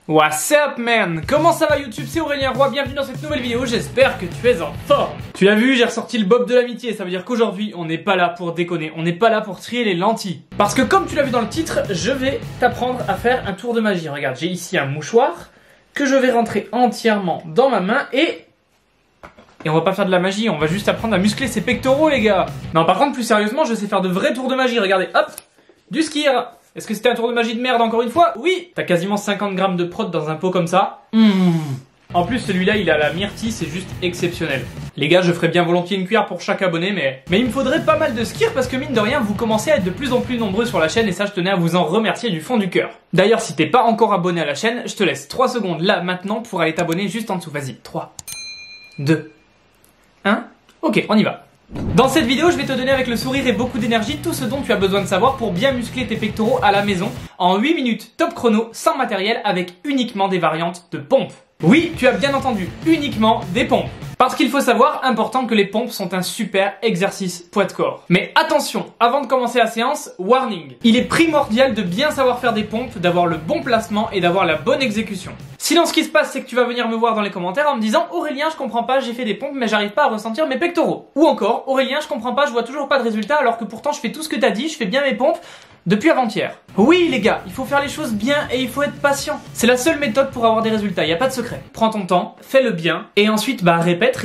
What's up man? Comment ça va YouTube? C'est Aurélien Roy, bienvenue dans cette nouvelle vidéo, j'espère que tu es en forme. Tu l'as vu, j'ai ressorti le bob de l'amitié, ça veut dire qu'aujourd'hui on n'est pas là pour déconner, on n'est pas là pour trier les lentilles. Parce que comme tu l'as vu dans le titre, je vais t'apprendre à faire un tour de magie. Regarde, j'ai ici un mouchoir que je vais rentrer entièrement dans ma main et on va pas faire de la magie, on va juste apprendre à muscler ses pectoraux les gars. Non par contre plus sérieusement, je sais faire de vrais tours de magie, regardez, hop, du skir. Est-ce que c'était un tour de magie de merde encore une fois? Oui. T'as quasiment 50 grammes de prot dans un pot comme ça. En plus celui-là il a la myrtille, c'est juste exceptionnel. Les gars je ferais bien volontiers une cuillère pour chaque abonné mais il me faudrait pas mal de skir parce que mine de rien vous commencez à être de plus en plus nombreux sur la chaîne et ça je tenais à vous en remercier du fond du cœur. D'ailleurs si t'es pas encore abonné à la chaîne, je te laisse 3 secondes là maintenant pour aller t'abonner juste en dessous. Vas-y, 3, 2, 1, ok on y va. Dans cette vidéo, je vais te donner avec le sourire et beaucoup d'énergie tout ce dont tu as besoin de savoir pour bien muscler tes pectoraux à la maison en 8 minutes top chrono, sans matériel, avec uniquement des variantes de pompes. Oui, tu as bien entendu, uniquement des pompes. Parce qu'il faut savoir, important, que les pompes sont un super exercice poids de corps. Mais attention, avant de commencer la séance, warning. Il est primordial de bien savoir faire des pompes, d'avoir le bon placement et d'avoir la bonne exécution. Sinon, ce qui se passe, c'est que tu vas venir me voir dans les commentaires en me disant « Aurélien, je comprends pas, j'ai fait des pompes, mais j'arrive pas à ressentir mes pectoraux. » Ou encore « Aurélien, je comprends pas, je vois toujours pas de résultat, alors que pourtant je fais tout ce que t'as dit, je fais bien mes pompes. » Depuis avant-hier. Oui les gars, il faut faire les choses bien et il faut être patient. C'est la seule méthode pour avoir des résultats, il n'y a pas de secret. Prends ton temps, fais-le bien et ensuite répète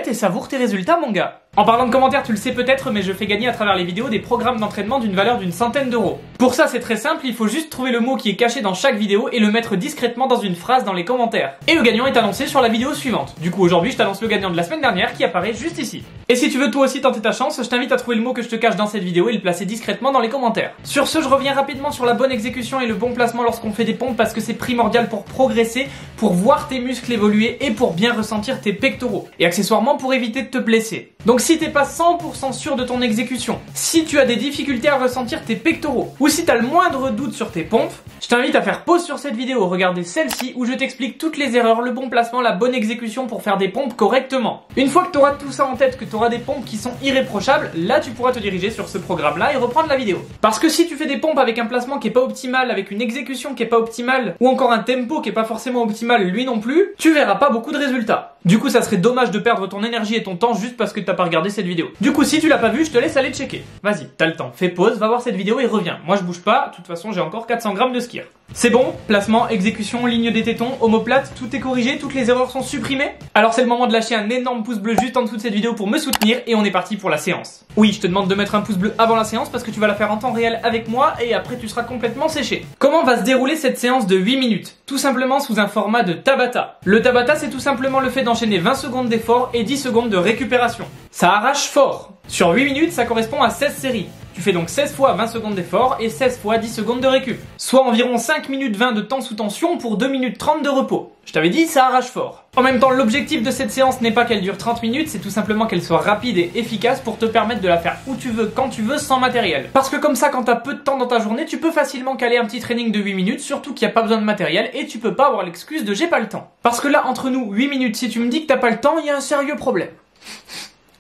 et savoure tes résultats mon gars. En parlant de commentaires, tu le sais peut-être, mais je fais gagner à travers les vidéos des programmes d'entraînement d'une valeur d'une centaine d'euros. Pour ça c'est très simple, il faut juste trouver le mot qui est caché dans chaque vidéo et le mettre discrètement dans une phrase dans les commentaires. Et le gagnant est annoncé sur la vidéo suivante. Du coup aujourd'hui je t'annonce le gagnant de la semaine dernière qui apparaît juste ici. Et si tu veux toi aussi tenter ta chance, je t'invite à trouver le mot que je te cache dans cette vidéo et le placer discrètement dans les commentaires. Sur ce, je reviens rapidement sur la bonne exécution et le bon placement lorsqu'on fait des pompes parce que c'est primordial pour progresser, pour voir tes muscles évoluer et pour bien ressentir tes pectoraux. Et accessoirement pour éviter de te blesser. Donc si t'es pas 100% sûr de ton exécution, si tu as des difficultés à ressentir tes pectoraux, ou si t'as le moindre doute sur tes pompes, je t'invite à faire pause sur cette vidéo, regarder celle-ci où je t'explique toutes les erreurs, le bon placement, la bonne exécution pour faire des pompes correctement. Une fois que tu auras tout ça en tête, que tu auras des pompes qui sont irréprochables, là tu pourras te diriger sur ce programme-là et reprendre la vidéo. Parce que si tu fais des pompes avec un placement qui est pas optimal, avec une exécution qui est pas optimale, ou encore un tempo qui est pas forcément optimal lui non plus, tu verras pas beaucoup de résultats. Du coup ça serait dommage de perdre ton énergie et ton temps juste parce que t'as pas regardé cette vidéo. Du coup si tu l'as pas vu, je te laisse aller checker. Vas-y, t'as le temps, fais pause, va voir cette vidéo et reviens. Moi je bouge pas, de toute façon j'ai encore 400 grammes de skir. C'est bon, placement, exécution, ligne des tétons, omoplate, tout est corrigé, toutes les erreurs sont supprimées. Alors c'est le moment de lâcher un énorme pouce bleu juste en dessous de cette vidéo pour me soutenir et on est parti pour la séance. Oui, je te demande de mettre un pouce bleu avant la séance parce que tu vas la faire en temps réel avec moi et après tu seras complètement séché. Comment va se dérouler cette séance de 8 minutes? Tout simplement sous un format de Tabata. Le Tabata c'est tout simplement le fait d'enchaîner 20 secondes d'effort et 10 secondes de récupération. Ça arrache fort. Sur 8 minutes, ça correspond à 16 séries. Tu fais donc 16 fois 20 secondes d'effort et 16 fois 10 secondes de récup. Soit environ 5 minutes 20 de temps sous tension pour 2 minutes 30 de repos. Je t'avais dit, ça arrache fort. En même temps, l'objectif de cette séance n'est pas qu'elle dure 30 minutes, c'est tout simplement qu'elle soit rapide et efficace pour te permettre de la faire où tu veux, quand tu veux, sans matériel. Parce que comme ça, quand t'as peu de temps dans ta journée, tu peux facilement caler un petit training de 8 minutes, surtout qu'il n'y a pas besoin de matériel et tu peux pas avoir l'excuse de j'ai pas le temps. Parce que là, entre nous, 8 minutes, si tu me dis que t'as pas le temps, il y a un sérieux problème.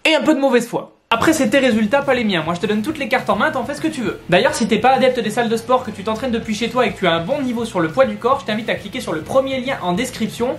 Et un peu de mauvaise foi. Après c'est tes résultats, pas les miens. Moi je te donne toutes les cartes en main, t'en fais ce que tu veux. D'ailleurs si t'es pas adepte des salles de sport, que tu t'entraînes depuis chez toi et que tu as un bon niveau sur le poids du corps, je t'invite à cliquer sur le premier lien en description.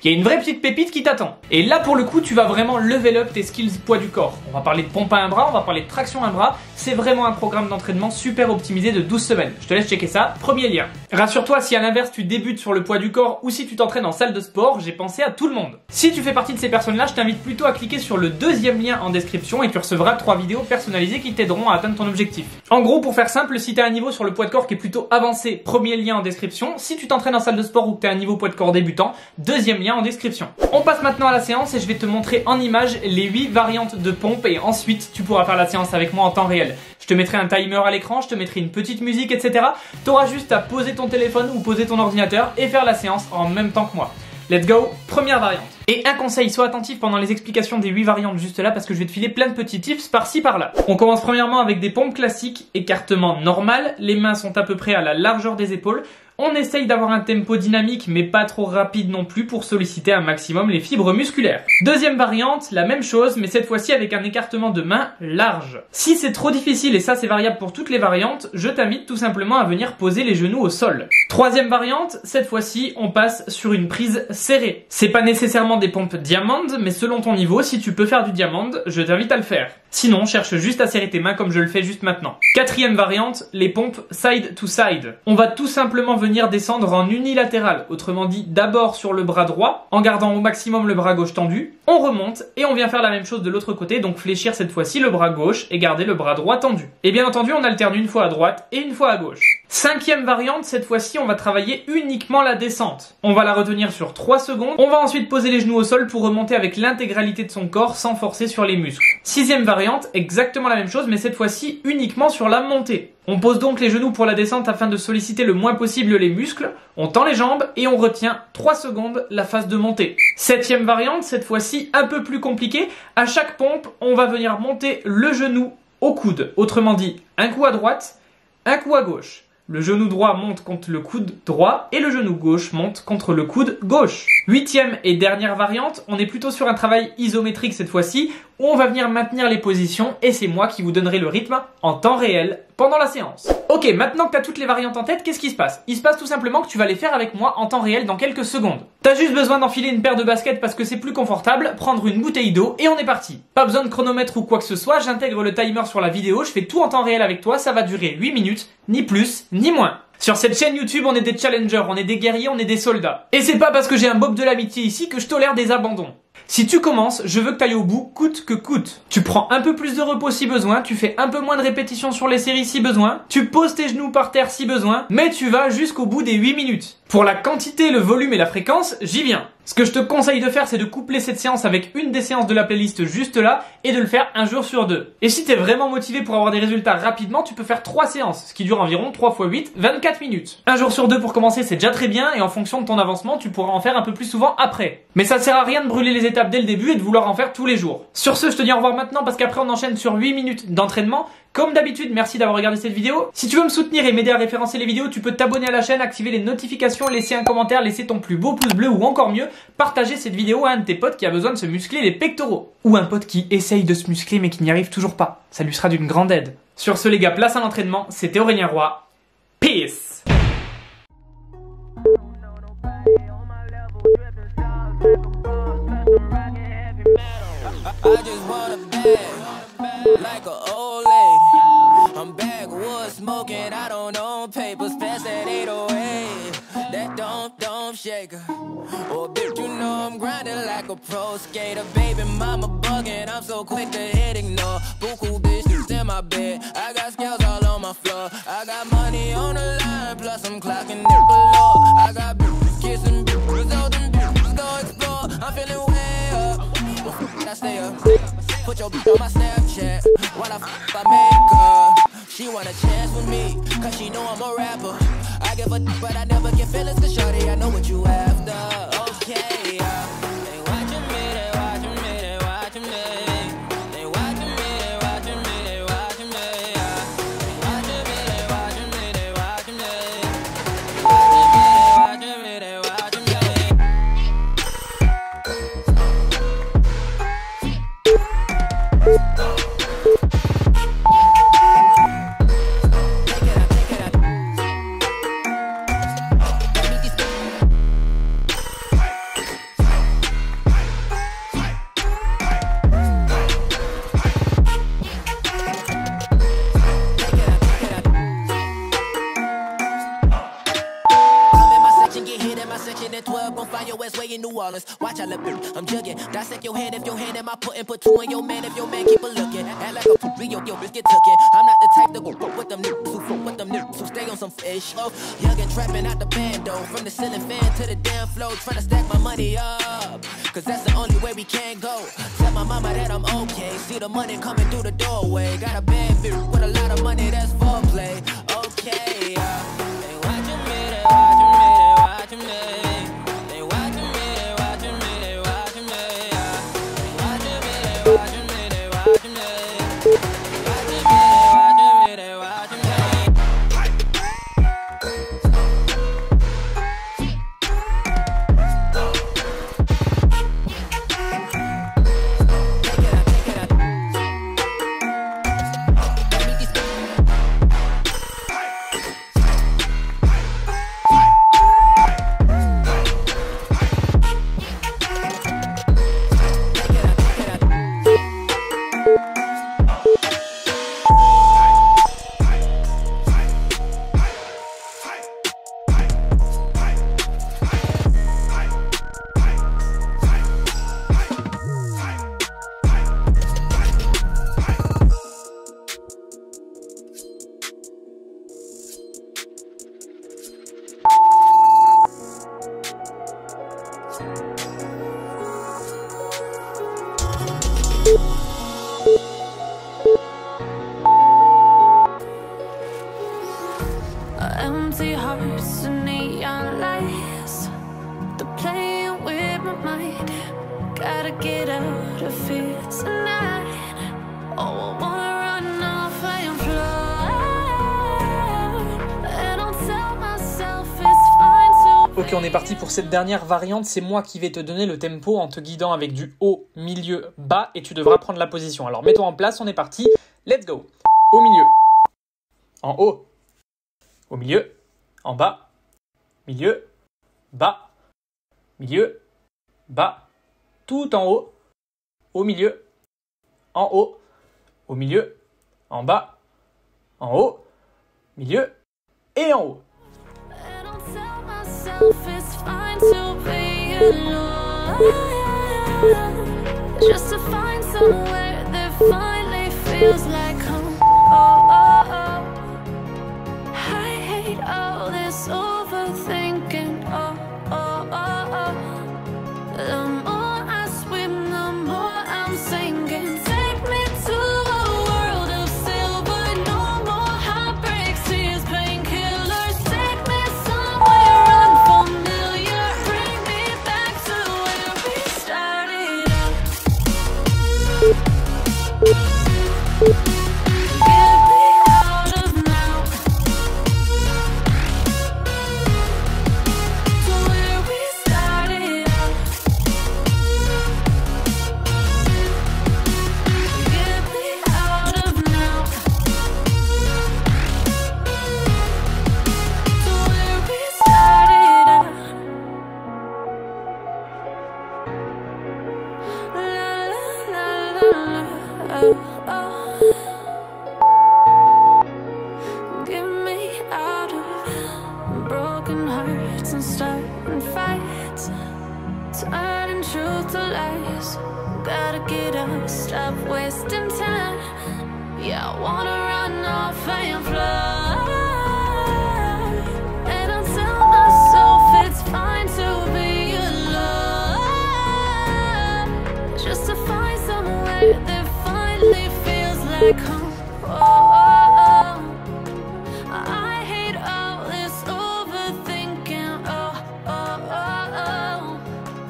Il y a une vraie petite pépite qui t'attend. Et là pour le coup tu vas vraiment level up tes skills poids du corps. On va parler de pompe à un bras, on va parler de traction à un bras. C'est vraiment un programme d'entraînement super optimisé de 12 semaines. Je te laisse checker ça, premier lien. Rassure-toi, si à l'inverse tu débutes sur le poids du corps ou si tu t'entraînes en salle de sport, j'ai pensé à tout le monde. Si tu fais partie de ces personnes-là, je t'invite plutôt à cliquer sur le deuxième lien en description et tu recevras 3 vidéos personnalisées qui t'aideront à atteindre ton objectif. En gros, pour faire simple, si tu as un niveau sur le poids de corps qui est plutôt avancé, premier lien en description. Si tu t'entraînes en salle de sport ou que tu as un niveau poids de corps débutant, deuxième lien en description. On passe maintenant à la séance et je vais te montrer en image les 8 variantes de pompes et ensuite tu pourras faire la séance avec moi en temps réel. Je te mettrai un timer à l'écran, je te mettrai une petite musique, etc. Tu auras juste à poser ton téléphone ou poser ton ordinateur et faire la séance en même temps que moi. Let's go, première variante. Et un conseil, sois attentif pendant les explications des 8 variantes juste là parce que je vais te filer plein de petits tips par-ci par-là. On commence premièrement avec des pompes classiques, écartement normal, les mains sont à peu près à la largeur des épaules. On essaye d'avoir un tempo dynamique mais pas trop rapide non plus pour solliciter un maximum les fibres musculaires. Deuxième variante, la même chose mais cette fois-ci avec un écartement de main large. Si c'est trop difficile, et ça c'est variable pour toutes les variantes, je t'invite tout simplement à venir poser les genoux au sol. Troisième variante, cette fois-ci on passe sur une prise serrée. C'est pas nécessairement des pompes diamant, mais selon ton niveau, si tu peux faire du diamant, je t'invite à le faire. Sinon, cherche juste à serrer tes mains comme je le fais juste maintenant. Quatrième variante, les pompes side to side. On va tout simplement venir descendre en unilatéral, autrement dit d'abord sur le bras droit, en gardant au maximum le bras gauche tendu, on remonte et on vient faire la même chose de l'autre côté, donc fléchir cette fois-ci le bras gauche et garder le bras droit tendu. Et bien entendu, on alterne une fois à droite et une fois à gauche. Cinquième variante, cette fois-ci on va travailler uniquement la descente. On va la retenir sur 3 secondes, on va ensuite poser les genoux au sol pour remonter avec l'intégralité de son corps sans forcer sur les muscles. Sixième variante, exactement la même chose mais cette fois-ci uniquement sur la montée. On pose donc les genoux pour la descente afin de solliciter le moins possible les muscles, on tend les jambes et on retient 3 secondes la phase de montée. Septième variante, cette fois-ci un peu plus compliquée, à chaque pompe on va venir monter le genou au coude, autrement dit un coup à droite, un coup à gauche. Le genou droit monte contre le coude droit et le genou gauche monte contre le coude gauche. Huitième et dernière variante, on est plutôt sur un travail isométrique cette fois-ci, où on va venir maintenir les positions et c'est moi qui vous donnerai le rythme en temps réel pendant la séance. Ok, maintenant que tu as toutes les variantes en tête, qu'est-ce qui se passe? Il se passe tout simplement que tu vas les faire avec moi en temps réel dans quelques secondes. T'as juste besoin d'enfiler une paire de baskets parce que c'est plus confortable, prendre une bouteille d'eau et on est parti. Pas besoin de chronomètre ou quoi que ce soit, j'intègre le timer sur la vidéo, je fais tout en temps réel avec toi, ça va durer 8 minutes, ni plus, ni moins. Sur cette chaîne YouTube, on est des challengers, on est des guerriers, on est des soldats. Et c'est pas parce que j'ai un bob de l'amitié ici que je tolère des abandons. Si tu commences, je veux que tu ailles au bout, coûte que coûte. Tu prends un peu plus de repos si besoin, tu fais un peu moins de répétitions sur les séries si besoin, tu poses tes genoux par terre si besoin, mais tu vas jusqu'au bout des 8 minutes. Pour la quantité, le volume et la fréquence, j'y viens. Ce que je te conseille de faire, c'est de coupler cette séance avec une des séances de la playlist juste là et de le faire un jour sur 2. Et si t'es vraiment motivé pour avoir des résultats rapidement, tu peux faire 3 séances, ce qui dure environ 3 x 8, 24 minutes. Un jour sur 2 pour commencer, c'est déjà très bien et en fonction de ton avancement, tu pourras en faire un peu plus souvent après. Mais ça sert à rien de brûler les étapes dès le début et de vouloir en faire tous les jours. Sur ce, je te dis au revoir maintenant parce qu'après on enchaîne sur 8 minutes d'entraînement. Comme d'habitude, merci d'avoir regardé cette vidéo. Si tu veux me soutenir et m'aider à référencer les vidéos, tu peux t'abonner à la chaîne, activer les notifications, laisser un commentaire, laisser ton plus beau pouce bleu ou encore mieux, partager cette vidéo à un de tes potes qui a besoin de se muscler les pectoraux. Ou un pote qui essaye de se muscler mais qui n'y arrive toujours pas. Ça lui sera d'une grande aide. Sur ce les gars, place à l'entraînement. C'était Aurélien Roy. Peace! Like a old lady, I'm backwoods smoking, I don't own papers, pass that 808, that don't shake her. Oh bitch, you know I'm grinding like a pro skater, baby mama bugging, I'm so quick to hit ignore. Buku bitches in my bed, I got scales all on my floor, I got money on the line, plus I'm clocking it below. I got bitches kissing bitches, all them bitches go explore, I'm feeling way up, I stay up. Put your bitch on my Snapchat while I make her. She want a chance with me, cause she know I'm a rapper. I give a but I never get feelings, cause shorty, I know what you after. Okay, they watching me, they watching me, they watching me. They watching me, they watching me, they watching me. They watching me, they watching me, they watching me. They watching me, they watching me, they watching me. Watch out, I'm jugging. Dissect your hand if your hand am I putting. Put 2 in your man if your man keep a looking. Act like a poop, yo, bitch get tookin'. I'm not the type to go fuck with them niggas who fuck with them niggas who stay on some fish. Oh, young and trapping out the bando. From the ceiling fan to the damn floor. Trying to stack my money up, cause that's the only way we can go. Tell my mama that I'm okay. See the money coming through the doorway. Got a bad bitch with a lot of money, that's foreplay. Okay, they watching me, they watching me, they watching me. Gotta get out of here tonight. Oh, I wanna run off and fly. And I'll tell myself it's fine to. Ok, on est parti pour cette dernière variante. C'est moi qui vais te donner le tempo en te guidant avec du haut, milieu, bas. Et tu devras prendre la position. Alors mets-toi en place, on est parti. Let's go. Au milieu. En haut. Au milieu. En bas. Milieu. Bas. Milieu. Bas. Tout en haut. Au milieu. En haut. Au milieu. En bas. En haut. Milieu. Et en haut. It's fine to be alone, just to find somewhere that finally feels like home. Oh, oh, oh. I hate all this overthinking. Oh, oh, oh, oh. The more I swim, the more I'm sinking. Take me to a world of silver, no more heartbreaks, tears, painkillers. Take me somewhere unfamiliar, bring me back to where we started out. Get me out of now, to where we started out. Get me out of now, to where we started out. La la la la, oh, oh. Get me out of broken hearts and starting fights, turning truth to lies. Gotta get up, stop wasting time. Yeah, I wanna run off and fly. And I'll tell myself it's fine to be alone, just to find somewhere that finally feels like home. Oh, oh, oh. I hate all this overthinking. Oh, oh, oh, oh.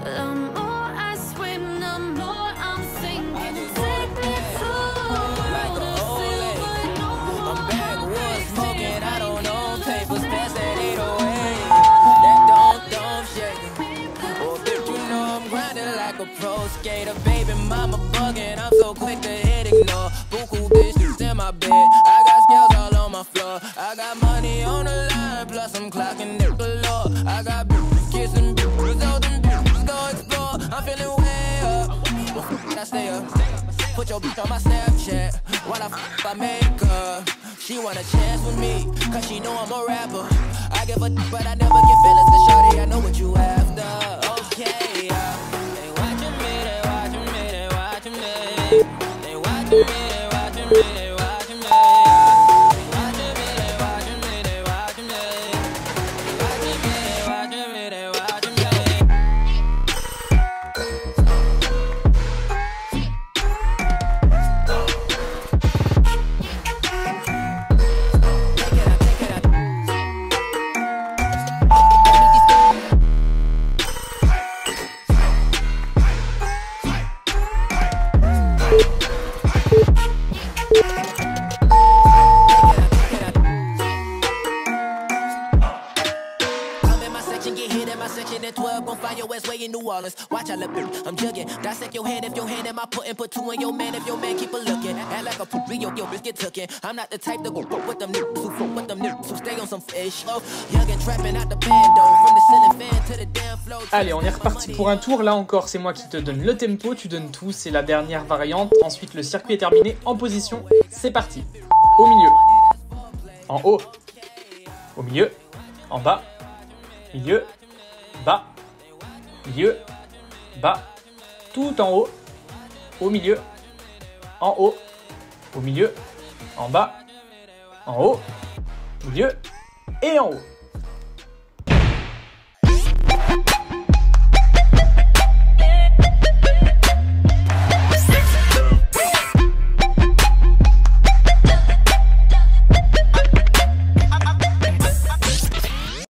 The more I swim, the more I'm sinking. Take me to a world of silver, no more I'm backwoods heartbreaks, smoking, tears, I don't know papers, painkillers. pass that 808. That don't shake it. Oh, bitch, you know I'm grinding like a pro skater. Baby mama bugging, I'm so quick to hit ignore. Buku bitches in my bed, I got scales all on my floor. I got money on the line, plus I'm clocking it galore. I got bitches kissing bitches, all them bitches go explore. I'm feeling way up, I stay up. Put your bitch on my Snapchat while I make her. She want a chance with me, cause she know I'm a rapper. I give a but I never get feelings to shorty, I know what you after. Okay, they watching me, they watching me, they watching me. They watching me, they watching me, they watching me. They watching me, they watching me, they watching me. They watching me, they watching me, they watching me. Watch I look, I'm jugging. Dissect your hand if your hand am I putting, put two in your man if your man keep a looking. Act like a poop, yo, bitch get tookin'. I'm not the type to go fuck with them niggas who fuck with them niggas who stay on some fish. Oh, young and trapping out the bando, from the ceiling fan to the damn flow. Allez, on est reparti pour un tour. Là encore, c'est moi qui te donne le tempo, tu donnes tout, c'est la dernière variante. Ensuite, le circuit est terminé. En position, c'est parti. Au milieu. En haut. Au milieu. En bas. Milieu. Bas. Milieu. Bas. Tout en haut. Au milieu. En haut. Au milieu. En bas. En haut. Milieu. Et en haut.